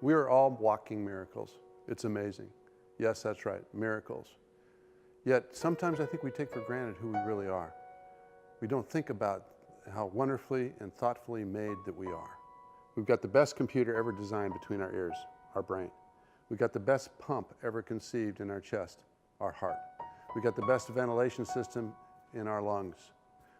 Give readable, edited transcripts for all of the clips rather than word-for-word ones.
We are all walking miracles. It's amazing. Yes, that's right, miracles. Yet sometimes I think we take for granted who we really are. We don't think about how wonderfully and thoughtfully made that we are. We've got the best computer ever designed between our ears, our brain. We've got the best pump ever conceived in our chest, our heart. We've got the best ventilation system in our lungs.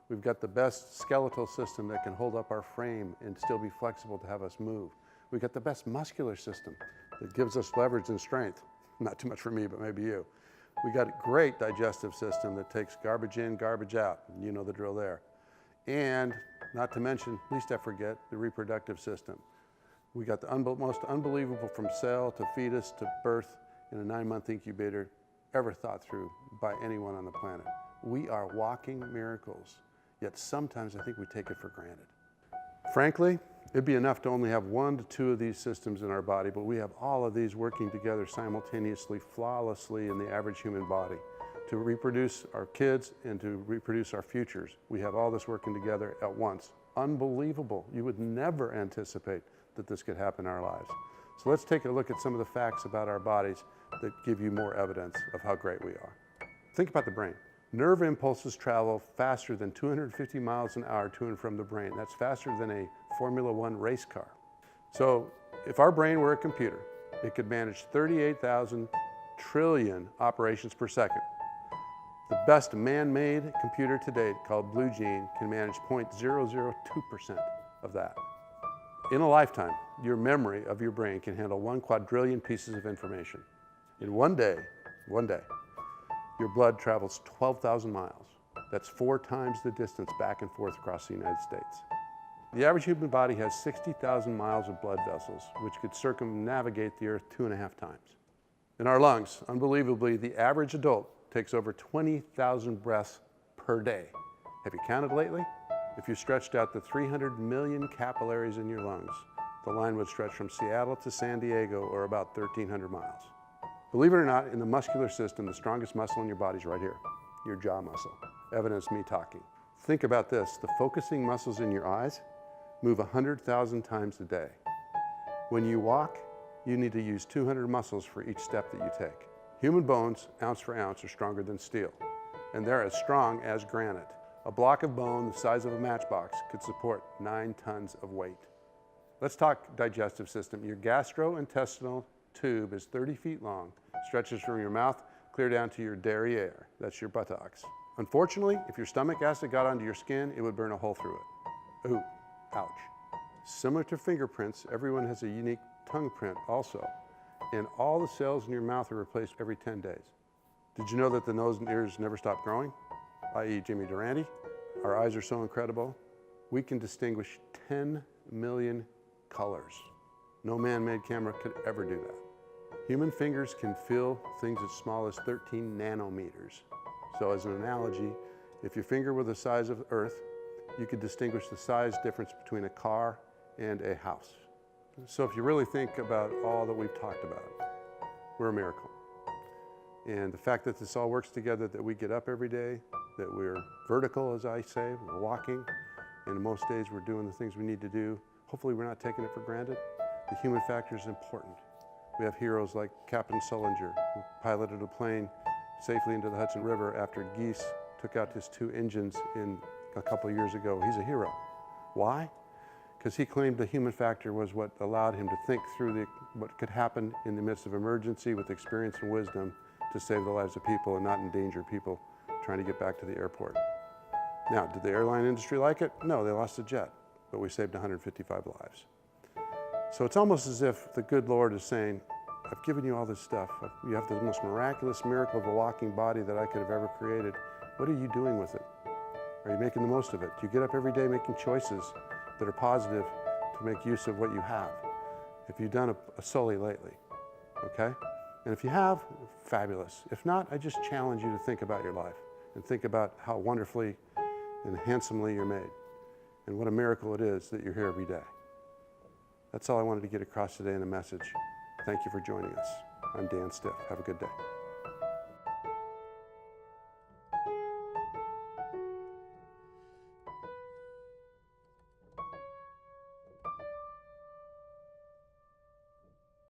We've got the best skeletal system that can hold up our frame and still be flexible to have us move. We've got the best muscular system that gives us leverage and strength. Not too much for me, but maybe you. We've got a great digestive system that takes garbage in, garbage out. You know the drill there. And not to mention, least I forget, the reproductive system. We got the most unbelievable from cell to fetus to birth in a 9-month incubator ever thought through by anyone on the planet. We are walking miracles, yet sometimes I think we take it for granted. Frankly, it'd be enough to only have 1 to 2 of these systems in our body, but we have all of these working together simultaneously, flawlessly in the average human body to reproduce our kids and to reproduce our futures. We have all this working together at once. Unbelievable. You would never anticipate that this could happen in our lives. So let's take a look at some of the facts about our bodies that give you more evidence of how great we are. Think about the brain. Nerve impulses travel faster than 250 miles an hour to and from the brain. That's faster than a Formula One race car. So if our brain were a computer, it could manage 38,000 trillion operations per second. The best man-made computer to date, called Blue Gene, can manage 0.002% of that. In a lifetime, your memory of your brain can handle 1 quadrillion pieces of information. In one day, your blood travels 12,000 miles. That's 4 times the distance back and forth across the United States. The average human body has 60,000 miles of blood vessels, which could circumnavigate the Earth 2.5 times. In our lungs, unbelievably, the average adult takes over 20,000 breaths per day. Have you counted lately? If you stretched out the 300 million capillaries in your lungs, the line would stretch from Seattle to San Diego, or about 1,300 miles. Believe it or not, in the muscular system, the strongest muscle in your body is right here, your jaw muscle. Evidence me talking. Think about this. The focusing muscles in your eyes move 100,000 times a day. When you walk, you need to use 200 muscles for each step that you take. Human bones, ounce for ounce, are stronger than steel, and they're as strong as granite. A block of bone the size of a matchbox could support 9 tons of weight. Let's talk digestive system. Your gastrointestinal tube is 30 feet long, stretches from your mouth clear down to your derriere. That's your buttocks. Unfortunately, if your stomach acid got onto your skin, it would burn a hole through it. Ooh, ouch. Similar to fingerprints, everyone has a unique tongue print also, and all the cells in your mouth are replaced every 10 days. Did you know that the nose and ears never stop growing? I.e. Jimmy Durante. Our eyes are so incredible. We can distinguish 10 million colors. No man-made camera could ever do that. Human fingers can feel things as small as 13 nanometers. So as an analogy, if your finger were the size of Earth, you could distinguish the size difference between a car and a house. So if you really think about all that we've talked about, we're a miracle. And the fact that this all works together, that we get up every day, that we're vertical, as I say, we're walking, and most days we're doing the things we need to do. Hopefully we're not taking it for granted. The human factor is important. We have heroes like Captain Sullinger, who piloted a plane safely into the Hudson River after geese took out his 2 engines a couple of years ago. He's a hero. Why? Because he claimed the human factor was what allowed him to think through what could happen in the midst of emergency with experience and wisdom to save the lives of people and not endanger people trying to get back to the airport. Now, did the airline industry like it? No, they lost a jet, but we saved 155 lives. So it's almost as if the good Lord is saying, I've given you all this stuff. You have the most miraculous miracle of a walking body that I could have ever created. What are you doing with it? Are you making the most of it? Do you get up every day making choices that are positive to make use of what you have? If you've done a Sully lately, okay? And if you have, fabulous. If not, I just challenge you to think about your life and think about how wonderfully and handsomely you're made and what a miracle it is that you're here every day. That's all I wanted to get across today in a message. Thank you for joining us. I'm Dan Stiff. Have a good day.